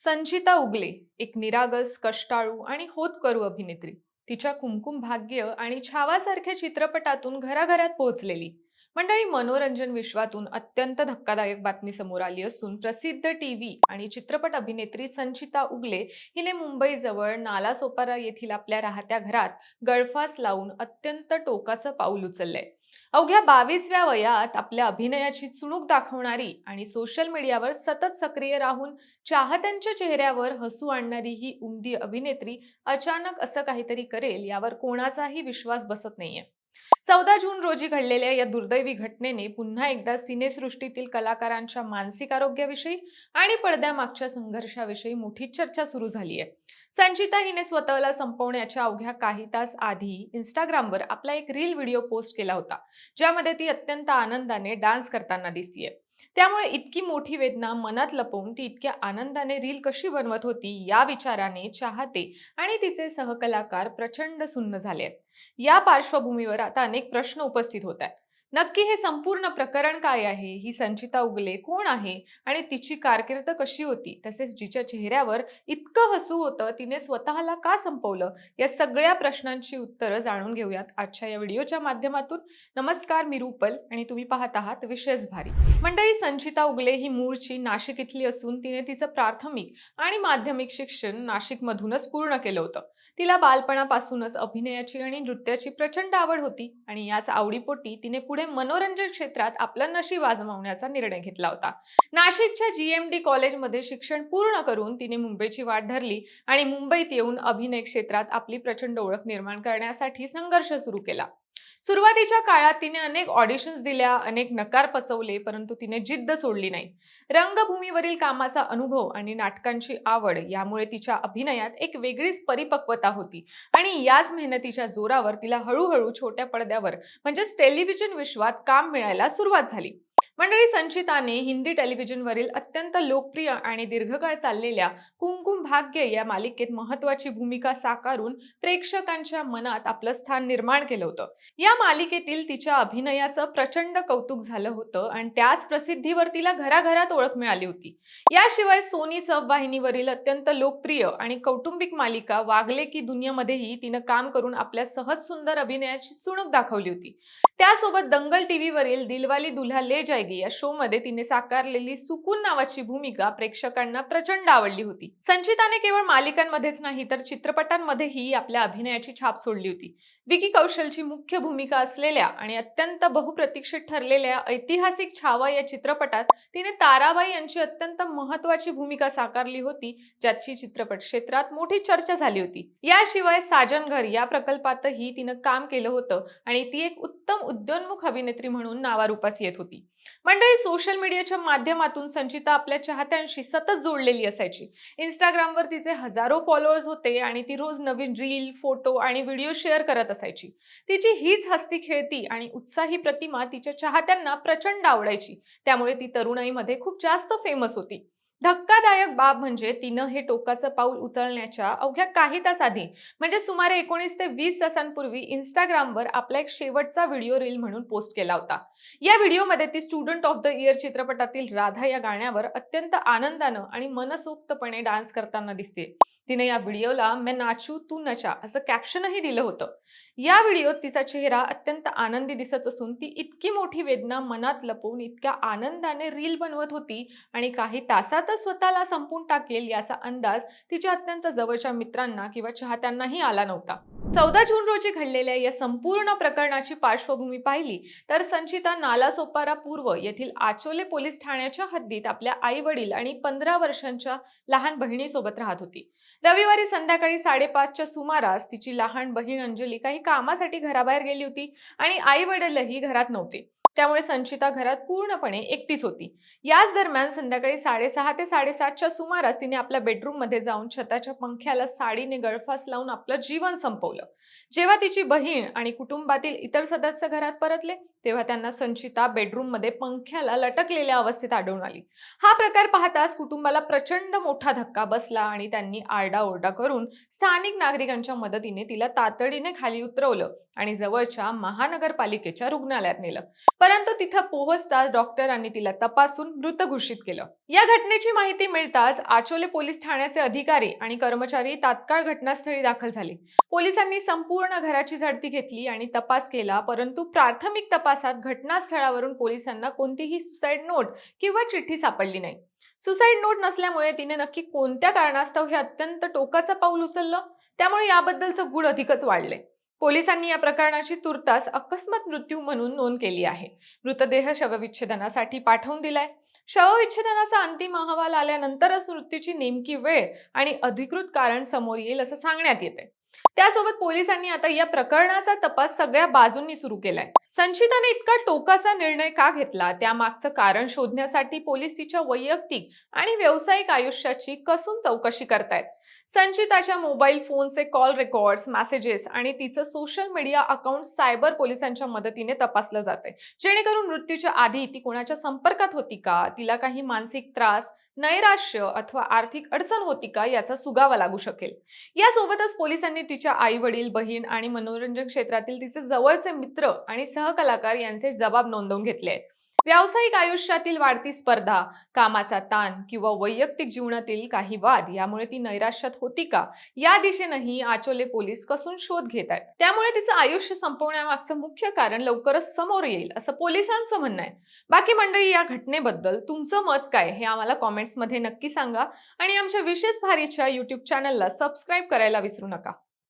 संचिता उगले एक निरागस, कष्टाळू आणि होतकरू अभिनेत्री. तिच्या कुमकुम भाग्य आणि छावासारख्या चित्रपटातून घराघरात पोहोचलेली मंडळी मनोरंजन विश्वातून अत्यंत धक्कादायक बातमी समोर आली असून प्रसिद्ध टीव्ही आणि चित्रपट अभिनेत्री संचिता उगले हिने मुंबईजवळ नालासोपारा येथील आपल्या राहत्या घरात गळफास लावून अत्यंत टोकाचं पाऊल उचललंय. अवघ्या 22व्या वयात आपल्या अभिनयाची चुणूक दाखवणारी आणि सोशल मीडियावर सतत सक्रिय राहून चाहत्यांच्या चेहऱ्यावर हसू आणणारी ही उमदी अभिनेत्री अचानक असं काहीतरी करेल यावर कोणाचाही विश्वास बसत नाहीये. 14 जून रोजी घडलेल्या या दुर्दैवी घटनेने पुन्हा एकदा सिनेसृष्टीतील कलाकारांच्या मानसिक आरोग्याविषयी आणि पडद्यामागच्या संघर्षाविषयी मोठी चर्चा सुरू झाली आहे. संचिता हिने स्वतःला संपवण्याच्या अवघ्या काही तास आधी इंस्टाग्रामवर आपला एक रील व्हिडिओ पोस्ट केला होता, ज्यामध्ये ती अत्यंत आनंदाने डान्स करताना दिसतीये. त्यामुळे इतकी मोठी वेदना मनात लपवून ती इतक्या आनंदाने रील कशी बनवत होती या विचाराने चाहते आणि तिचे सहकलाकार प्रचंड सुन्न झाले आहेत. या पार्श्वभूमीवर आता अनेक प्रश्न उपस्थित होत आहेत. नक्की हे संपूर्ण प्रकरण काय आहे? ही संचिता उगले कोण आहे आणि तिची कारकीर्द कशी होती? तसेच जिच्या चेहऱ्यावर इतकं हसू होतं तिने स्वतःला का संपवलं? या सगळ्या प्रश्नांची उत्तरं जाणून घेऊयात आजच्या या व्हिडिओच्या माध्यमातून. नमस्कार, मी रूपल आणि तुम्ही पाहत आहात विशेष भारी. मंडळी, संचिता उगले ही मूळची नाशिक इथली असून तिने तिचं प्राथमिक आणि माध्यमिक शिक्षण नाशिकमधूनच पूर्ण केलं होतं. तिला बालपणापासूनच अभिनयाची आणि नृत्याची प्रचंड आवड होती आणि याच आवडीपोटी तिने पुढे मनोरंजन क्षेत्रात आपलं नशीब आजमावण्याचा निर्णय घेतला होता. नाशिकच्या GMD कॉलेजमध्ये शिक्षण पूर्ण करून तिने मुंबईची वाट धरली आणि मुंबईत येऊन अभिनय क्षेत्रात आपली प्रचंड ओळख निर्माण करण्यासाठी संघर्ष सुरू केला. सुरुवातीच्या काळात तिने अनेक ऑडिशन्स दिल्या, अनेक नकार पचवले, परंतु तिने जिद्द सोडली नाही. रंगभूमीवरील कामाचा अनुभव आणि नाटकांची आवड यामुळे तिच्या अभिनयात एक वेगळीच परिपक्वता होती आणि याच मेहनतीच्या जोरावर तिला हळूहळू छोट्या पडद्यावर म्हणजेच टेलिव्हिजन विश्वात काम मिळायला सुरुवात झाली. मंडळी, संचिताने हिंदी टेलिव्हिजनवरील अत्यंत लोकप्रिय आणि दीर्घकाळ चाललेल्या कुमकुम भाग्य या मालिकेत महत्त्वाची भूमिका साकारून प्रेक्षकांच्या मनात आपलं स्थान निर्माण केलं होतं. या मालिकेतील तिच्या अभिनयाचं प्रचंड कौतुक झालं होतं आणि त्याच प्रसिद्धीवर तिला घराघरात ओळख मिळाली होती. याशिवाय सोनी सब वाहिनीवरील अत्यंत लोकप्रिय आणि कौटुंबिक मालिका वागले की दुनियामध्येही तिनं काम करून आपल्या सहज सुंदर अभिनयाची चुणूक दाखवली होती. त्यासोबत दंगल टीव्हीवरील दिलवाली दुल्हा ले जाएगी या शो मध्ये तिने साकारलेली सुकून नावाची भूमिका प्रेक्षकांना प्रचंड आवडली होती. संचिताने केवळ मालिकांमध्येच नाही तर चित्रपटांमध्येही आपल्या अभिनयाची छाप सोडली होती. विकी कौशलची मुख्य भूमिका असलेल्या आणि अत्यंत बहुप्रतीक्षित ठरलेल्या ऐतिहासिक छावा या चित्रपटात तिने ताराबाई यांची अत्यंत महत्त्वाची भूमिका साकारली होती, ज्याची चित्रपट क्षेत्रात मोठी चर्चा झाली होती. याशिवाय साजन घर या प्रकल्पातही तिनं काम केलं होतं आणि ती एक उत्तम उद्योन्मुख अभिनेत्री म्हणून नावारूपास येत होती. मंडळी, सोशल मीडियाच्या माध्यमातून संचिता आपल्या चाहत्यांशी सतत जोडलेली असायची. इंस्टाग्रामवर तिचे हजारो फॉलोअर्स होते आणि ती रोज नवीन रील, फोटो आणि व्हिडिओ शेअर करत असायची. तिची हीच हसती खेळती आणि उत्साही प्रतिमा तिच्या चाहत्यांना प्रचंड आवडायची. त्यामुळे ती तरुणाईमध्ये खूप जास्त फेमस होती. धक्कादायक बाब म्हणजे तिनं हे टोकाचं पाऊल उचलण्याच्या अवघ्या काही तास आधी म्हणजे सुमारे 19 ते 20 तासांपूर्वी इंस्टाग्रामवर आपला एक शेवटचा व्हिडिओ रील म्हणून पोस्ट केला होता. या व्हिडिओमध्ये ती स्टुडंट ऑफ द इयर चित्रपटातील राधा या गाण्यावर अत्यंत आनंदानं आणि मनसोक्तपणे डान्स करताना दिसते. तिने या व्हिडिओला मैं नाचू तू नचा असं कॅप्शनही दिलं होतं. या व्हिडिओत तिचा चेहरा अत्यंत आनंदी दिसत असून ती इतकी मोठी वेदना मनात लपवून इतक्या आनंदाने रील बनवत होती आणि काही तासातच स्वतःला संपून टाकेल याचा अंदाज तिच्या अत्यंत जवळच्या मित्रांना किंवा चाहत्यांनाही आला नव्हता. 14 जून रोजी घडलेल्या या संपूर्ण प्रकरणाची पार्श्वभूमी पाहिली तर संचिता नालासोपारा पूर्व येथील आचोले पोलीस ठाण्याच्या हद्दीत आपल्या आई वडील आणि 15 वर्षांच्या लहान बहिणीसोबत राहत होती. रविवारी संध्याकाळी 5:30च्या सुमारास तिची लहान बहीण अंजली काही कामासाठी घराबाहेर गेली होती आणि आई वडीलही घरात नव्हते. त्यामुळे संचिता घरात पूर्णपणे एकटीच होती. याच दरम्यान संध्याकाळी 6:30 ते 7:30च्या सुमारास तिने आपल्या बेडरूम मध्ये जाऊन छताच्या पंख्याला साडीने गळफास लावून आपलं जीवन संपवलं. जेव्हा तिची बहीण आणि कुटुंबातील इतर सदस्य घरात परतले तेव्हा त्यांना संचिता बेडरूममध्ये पंख्याला लटकलेल्या अवस्थेत आढळून आली. हा प्रकार पाहताच कुटुंबाला प्रचंड मोठा धक्का बसला आणि त्यांनी आरडाओरडा करून स्थानिक नागरिकांच्या मदतीने तिला तातडीने खाली उतरवलं आणि जवळच्या महानगरपालिकेच्या रुग्णालयात नेलं. परंतु तिथं पोहोचताच डॉक्टरांनी तिला तपासून मृत घोषित केलं. या घटनेची माहिती मिळताच आचोले पोलीस ठाण्याचे अधिकारी आणि कर्मचारी तात्काळ घटनास्थळी दाखल झाले. पोलिसांनी संपूर्ण घराची झडती घेतली आणि तपास केला, परंतु प्राथमिक तपासात घटनास्थळावरून पोलिसांना कोणतीही सुसाईड नोट किंवा चिठ्ठी सापडली नाही. सुसाईड नोट नसल्यामुळे तिने नक्की कोणत्या कारणास्तव हे अत्यंत टोकाचं पाऊल उचललं, त्यामुळे याबद्दलचं गूढ अधिकच वाढले. पोलिसांनी या प्रकरणाची तुर्तास अकस्मात मृत्यू म्हणून नोंद केली आहे. मृतदेह शवविच्छेदनासाठी पाठवून दिलाय. शवविच्छेदनाचा अंतिम अहवाल आल्यानंतरच मृत्यूची नेमकी वेळ आणि अधिकृत कारण समोर येईल असं सांगण्यात येते. त्यासोबत पोलिसांनी आता या प्रकरणाचा तपास सगळ्या बाजूंनी सुरू केलाय. संचिताने इतका टोकाचा निर्णय का घेतला, त्यामागचं कारण शोधण्यासाठी पोलीस तिच्या वैयक्तिक आणि व्यावसायिक आयुष्याची कसून चौकशी करतायत. संचिताच्या मोबाईल फोनचे कॉल रेकॉर्ड्स, मेसेजेस आणि तिचं सोशल मीडिया अकाउंट सायबर पोलिसांच्या मदतीने तपासलं जातंय, जेणेकरून मृत्यूच्या आधी ती कोणाच्या संपर्कात होती का, तिला काही मानसिक त्रास, नैराश्य अथवा आर्थिक अडचण होती का याचा सुगावा लागू शकेल. यासोबतच पोलिसांनी तिच्या आई वडील, बहीण आणि मनोरंजन क्षेत्रातील तिचे जवळचे मित्र आणि सहकलाकार यांचे जबाब नोंदवून घेतले आहेत. व्यावसायिक आयुष्यातील वाढती स्पर्धा, कामाचा ताण किंवा वैयक्तिक जीवनातील काही वाद यामुळे ती नैराश्यात होती का, या दिशेनेही आचोले पोलीस कसून शोध घेत आहेत. त्यामुळे तिचं आयुष्य संपवण्यामागचं मुख्य कारण लवकरच समोर येईल असं पोलिसांचं म्हणणं आहे. बाकी मंडळी, या घटनेबद्दल तुमचं मत काय हे आम्हाला कॉमेंट्समध्ये नक्की सांगा आणि आमच्या विशेष भारीच्या YouTube चॅनलला सबस्क्राईब करायला विसरू नका.